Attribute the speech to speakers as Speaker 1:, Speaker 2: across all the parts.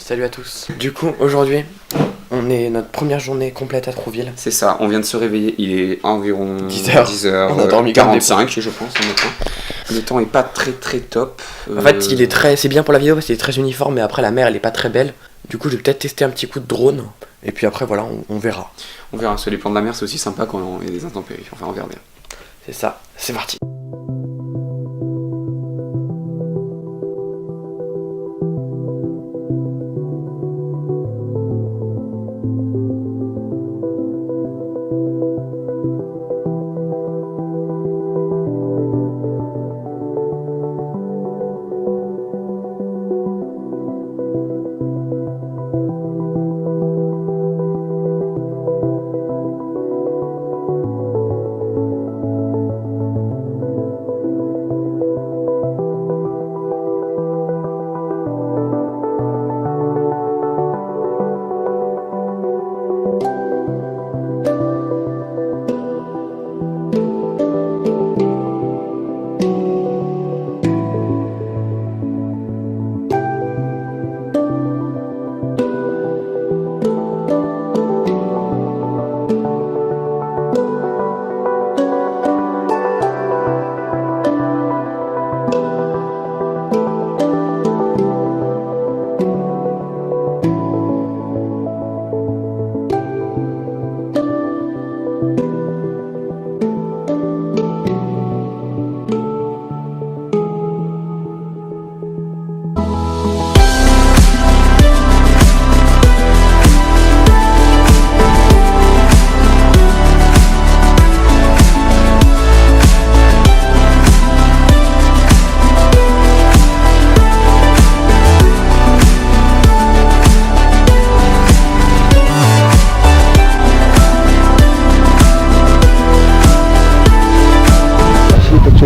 Speaker 1: Salut à tous. Du coup, aujourd'hui, on est notre première journée complète à Trouville.
Speaker 2: C'est ça, on vient de se réveiller, il est environ
Speaker 1: 10h. On a dormi
Speaker 2: 45, je pense, honnêtement. Le temps est pas très top.
Speaker 1: En fait, c'est bien pour la vidéo parce qu'il est très uniforme, mais après la mer elle est pas très belle. Du coup, je vais peut-être tester un petit coup de drone. Et puis après, voilà, on verra.
Speaker 2: On verra, sur les plans de la mer, c'est aussi sympa quand il y a des intempéries. Enfin, on verra bien.
Speaker 1: C'est ça, c'est parti.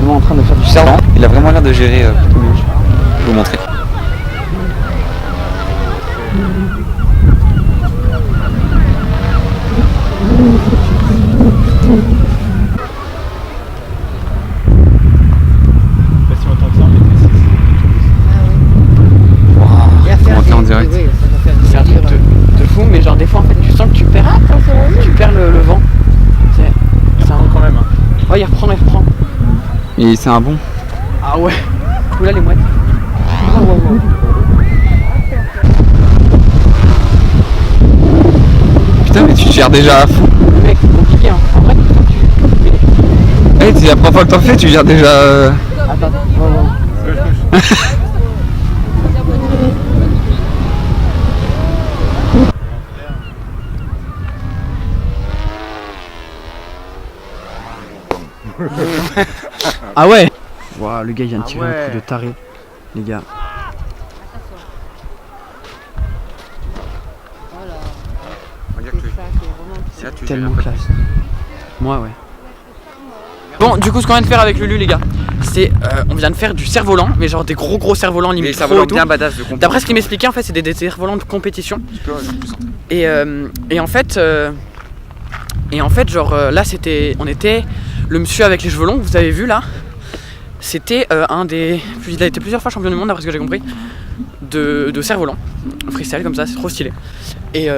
Speaker 2: En train de faire du cerf-volant, il a vraiment l'air de gérer tout le monde. Je vais vous montrer. Commenter en direct.
Speaker 1: C'est un truc de fou, mais genre des fois en fait tu sens que tu perds le vent. C'est un quand même. Ouais, il reprend.
Speaker 2: Et c'est un bon.
Speaker 1: Ah ouais. Oula les mouettes.
Speaker 2: Putain, mais tu te gères déjà à fond.
Speaker 1: Mec, c'est compliqué hein. Après
Speaker 2: c'est la première fois que t'en fais, tu gères déjà.
Speaker 1: Attends. Ah ouais. Waouh, le gars il vient de tirer un coup de taré, les gars. C'est tellement classe. Moi ouais. Bon, du coup ce qu'on vient de faire avec Lulu les gars, c'est on vient de faire du cerf-volant, mais genre des gros cerfs-volants limite pro et tout.
Speaker 2: Bien badass de compétition.
Speaker 1: D'après ce qu'il m'expliquait en fait c'est des cerfs-volants de compétition. Et en fait genre là on était le monsieur avec les cheveux longs que vous avez vu là. C'était il a été plusieurs fois champion du monde d'après ce que j'ai compris de cerf-volant freestyle comme ça, c'est trop stylé. Et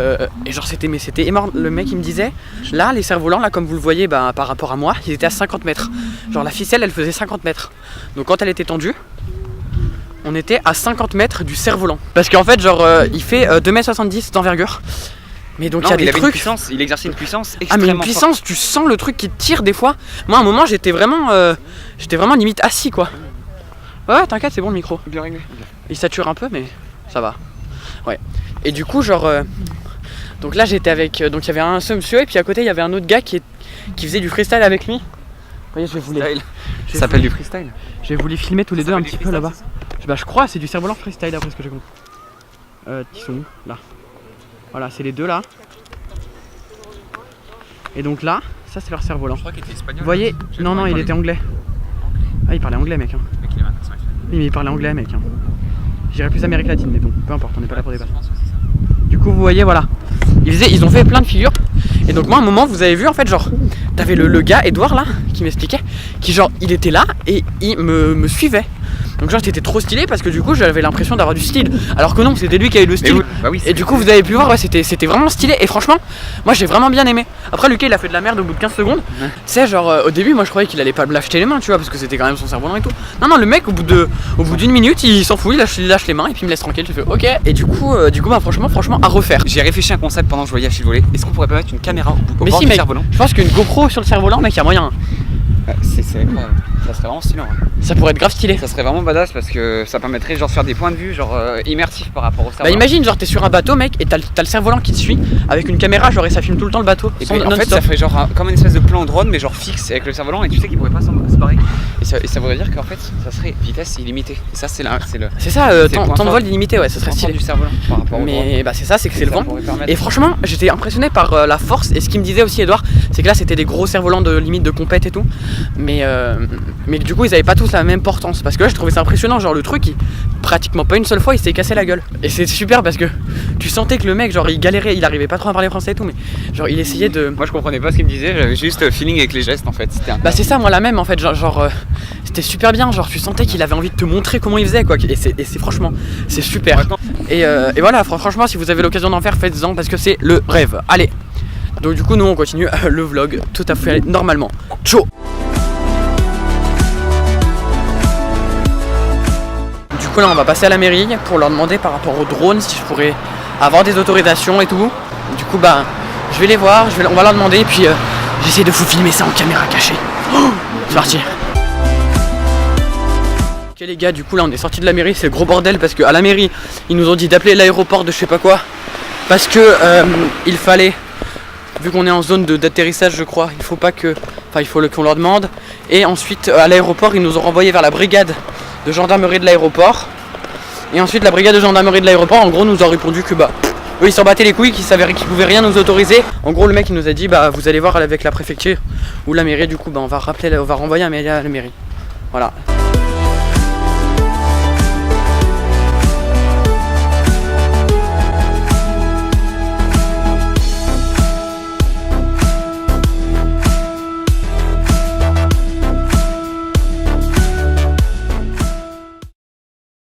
Speaker 1: genre c'était énorme. Le mec il me disait là les cerfs-volants là comme vous le voyez par rapport à moi ils étaient à 50 mètres. Genre la ficelle elle faisait 50 mètres. Donc quand elle était tendue on était à 50 mètres du cerf-volant. Parce qu'en fait genre il fait 2,70 m d'envergure. Mais donc il y a des trucs.
Speaker 2: Il exerçait une puissance extrêmement.
Speaker 1: Ah mais une puissance, tu sens le truc qui te tire des fois. Moi à un moment j'étais vraiment limite assis quoi. Ouais t'inquiète c'est bon le micro.
Speaker 2: Bien réglé.
Speaker 1: Il sature un peu mais ça va. Ouais. Et du coup genre donc là j'étais avec donc il y avait un seul monsieur et puis à côté il y avait un autre gars qui faisait du freestyle avec lui. Vous voyez je vais vous les.
Speaker 2: Ça s'appelle du freestyle.
Speaker 1: Je vais vous les filmer tous les deux un petit peu là-bas. Je crois c'est du cerf-volant freestyle d'après ce que j'ai compris. Ils sont où là. Voilà, c'est les deux là. Et donc là, ça c'est leur cerf-volant.
Speaker 2: Je crois qu'il était espagnol.
Speaker 1: Vous voyez? Non, il était anglais. Ah, il parlait anglais, mec. Hein. Oui, mais il parlait anglais, mec. Hein. J'irais plus Amérique latine, mais bon, peu importe, on n'est pas là pour débattre. Du coup, vous voyez, voilà. Ils ont fait plein de figures. Et donc, moi, à un moment, vous avez vu, en fait, genre, t'avais le gars, Edouard, là, qui m'expliquait, qui, genre, il était là et il me suivait. Donc genre c'était trop stylé parce que du coup j'avais l'impression d'avoir du style. Alors que non, c'était lui qui avait le style.
Speaker 2: Oui,
Speaker 1: et du coup vous avez pu voir, ouais, c'était vraiment stylé. Et franchement, moi j'ai vraiment bien aimé. Après Lucas il a fait de la merde au bout de 15 secondes. Tu sais genre au début moi je croyais qu'il allait pas me lâcher les mains, tu vois, parce que c'était quand même son cerf-volant et tout. Non le mec au bout d'une minute il s'en fout, il lâche les mains et puis il me laisse tranquille. Je fais ok. Et du coup bah franchement à refaire.
Speaker 2: J'ai réfléchi à un concept pendant que je voyais Achille voler. Est-ce qu'on pourrait pas mettre une caméra au bord du cerf-volant?
Speaker 1: Je pense qu'une GoPro sur le cerf-volant, mec, y a moyen.
Speaker 2: C'est incroyable. Ça serait vraiment stylé.
Speaker 1: Ça pourrait être grave stylé.
Speaker 2: Ça serait vraiment badass parce que ça permettrait genre de faire des points de vue genre immersifs par rapport au cerf-volant.
Speaker 1: Bah imagine genre t'es sur un bateau mec et t'as le cerf-volant qui te suit avec une caméra genre et ça filme tout le temps le bateau.
Speaker 2: Et en fait ça ferait genre comme une espèce de plan drone mais genre fixe avec le cerf-volant et tu sais qu'il pourrait pas se barrer. Et ça voudrait dire qu'en fait ça serait vitesse illimitée. Et ça c'est
Speaker 1: ça, temps de vol illimité, ouais, ça serait stylé
Speaker 2: du cerf-volant par rapport au
Speaker 1: mais bah c'est ça, c'est que c'est le vent.
Speaker 2: Permettre...
Speaker 1: Et franchement j'étais impressionné par la force. Et ce qu'il me disait aussi Edouard, c'est que là c'était des gros cerfs-volants de limite de compète et tout. Mais du coup ils avaient pas tous la même portance. Parce que là je trouvais ça impressionnant, genre le truc pratiquement pas une seule fois il s'est cassé la gueule. Et c'est super parce que tu sentais que le mec genre il galérait, il arrivait pas trop à parler français et tout, mais genre il essayait de...
Speaker 2: Moi je comprenais pas ce qu'il me disait, j'avais juste feeling avec les gestes en fait.
Speaker 1: Bah c'est ça moi la même en fait, genre c'était super bien, genre tu sentais qu'il avait envie de te montrer comment il faisait quoi. Et c'est franchement c'est super. Et voilà franchement si vous avez l'occasion d'en faire, faites-en parce que c'est le rêve. Allez, donc du coup nous on continue le vlog tout à fait normalement. Ciao. Du coup là on va passer à la mairie pour leur demander par rapport au drone si je pourrais avoir des autorisations et tout. Du coup bah je vais les voir, on va leur demander et puis j'essaie de vous filmer ça en caméra cachée. Oh, c'est parti. Ok les gars, du coup là on est sorti de la mairie, c'est le gros bordel parce qu'à la mairie ils nous ont dit d'appeler l'aéroport de je sais pas quoi. Parce que il fallait, vu qu'on est en zone d'atterrissage je crois, il faut pas que, enfin il faut qu'on leur demande. Et ensuite à l'aéroport ils nous ont renvoyé vers la brigade de gendarmerie de l'aéroport. Et ensuite la brigade de gendarmerie de l'aéroport en gros nous a répondu que bah eux ils s'en battaient les couilles, qu'ils pouvaient rien nous autoriser. En gros le mec il nous a dit bah vous allez voir avec la préfecture ou la mairie, du coup bah on va renvoyer un mail à la mairie. Voilà.